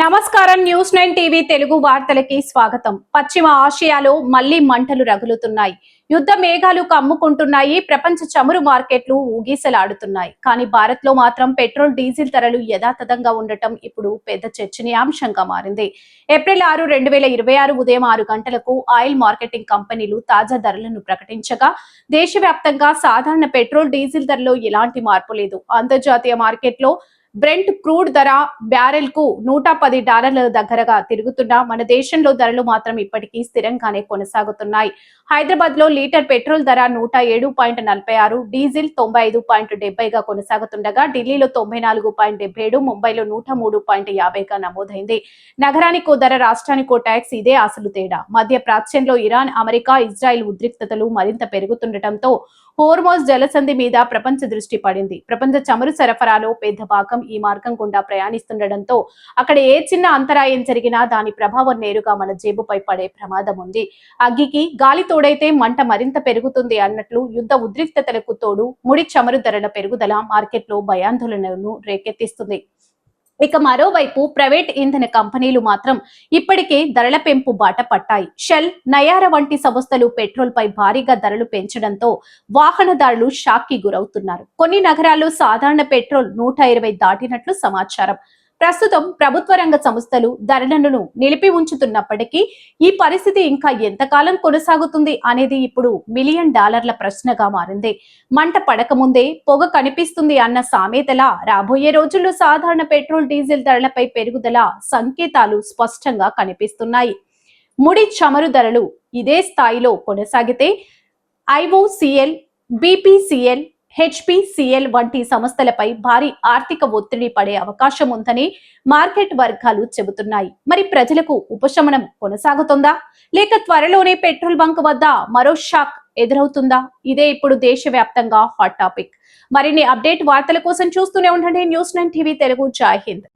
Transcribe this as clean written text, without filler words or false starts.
నమస్కారం news 9 TV Telugu వార్తలకి స్వాగతం. పశ్చిమ ఆసియాలో మళ్లీ మంటలు రగులుతున్నాయి. యుద్ధ మేఘాలు కమ్ముకుంటున్నాయి. ప్రపంచ చమురు మార్కెట్లు ఊగిసలాడుతున్నాయి. కానీ భారత్ లో మాత్రం పెట్రోల్ డీజిల్ ధరలు యథాతథంగా ఉండటం ఇప్పుడు పెద్ద చర్చనీయాంశంగా మారింది. ఏప్రిల్ 6, 2026 ఉదయం 6 గంటలకు ఆయిల్ మార్కెటింగ్ కంపెనీలు తాజా ధరలను ప్రకటించగా దేశవ్యాప్తంగా సాధారణ పెట్రోల్ డీజిల్ ధరలో ఎలాంటి మార్పు లేదు. అంతర్జాతీయ మార్కెట్లో బ్రెంట్ క్రూడ్ ధర బ్యారెల్ కు $110 దగ్గరగా తిరుగుతున్నా మన దేశంలో ధరలు మాత్రం ఇప్పటికీ స్థిరంగానే కొనసాగుతున్నాయి. హైదరాబాద్ లో లీటర్ పెట్రోల్ ధర 107.46, డీజిల్ 95.70గా కొనసాగుతుండగా ఢిల్లీలో 94.77, ముంబైలో 103.50గా నమోదైంది. నగరానికో ధర, రాష్ట్రానికో ట్యాక్స్, ఇదే అసలు తేడా. మధ్య ప్రాచ్యంలో ఇరాన్, అమెరికా, ఇజ్రాయెల్ ఉద్రిక్తతలు మరింత పెరుగుతుండటంతో హోర్మోజ్ జలసంధి మీద ప్రపంచ దృష్టి పడింది. ప్రపంచ చమురు సరఫరాలో పెద్ద భాగం ఈ మార్గం గుండా ప్రయాణిస్తుండటంతో అక్కడ ఏ చిన్న అంతరాయం జరిగినా దాని ప్రభావం నేరుగా మన జేబుపై పడే ప్రమాదం ఉంది. అగ్గికి గాలి తోడైతే మంట మరింత పెరుగుతుంది అన్నట్లు యుద్ధ ఉద్రిక్తతలకు తోడు ముడి చమురు ధరల పెరుగుదల మార్కెట్లో భయాందోళనను రేకెత్తిస్తుంది. ఇక మరోవైపు ప్రైవేట్ ఇంధన కంపెనీలు మాత్రం ఇప్పటికే ధరల పెంపు బాట పట్టాయి. షెల్, నయార వంటి సంస్థలు పెట్రోల్ పై భారీగా ధరలు పెంచడంతో వాహనదారులు షాక్ కి గురవుతున్నారు. కొన్ని నగరాల్లో సాధారణ పెట్రోల్ 120 దాటినట్లు సమాచారం. ప్రస్తుతం ప్రభుత్వ రంగ సంస్థలు ధరలను నిలిపి ఉంచుతున్నప్పటికీ ఈ పరిస్థితి ఇంకా ఎంతకాలం కొనసాగుతుంది అనేది ఇప్పుడు $1 మిలియన్ ప్రశ్నగా మారింది. మంట పడకముందే పొగ కనిపిస్తుంది అన్న సామెతలా రాబోయే రోజుల్లో సాధారణ పెట్రోల్ డీజిల్ ధరలపై పెరుగుదల సంకేతాలు స్పష్టంగా కనిపిస్తున్నాయి. ముడి చమురు ధరలు ఇదే స్థాయిలో కొనసాగితే IOCL, BPCL, HPCL వంటి సంస్థలపై భారీ ఆర్థిక ఒత్తిడి పడే అవకాశం ఉందని మార్కెట్ వర్గాలు చెబుతున్నాయి. మరి ప్రజలకు ఉపశమనం కొనసాగుతుందా, లేక త్వరలోనే పెట్రోల్ బంక్ వద్ద మరో షాక్ ఎదురవుతుందా? ఇదే ఇప్పుడు దేశవ్యాప్తంగా హాట్ టాపిక్. మరిన్ని అప్డేట్ వార్తల కోసం చూస్తూనే ఉండండి న్యూస్ 9 టీవీ తెలుగు. జై హింద్.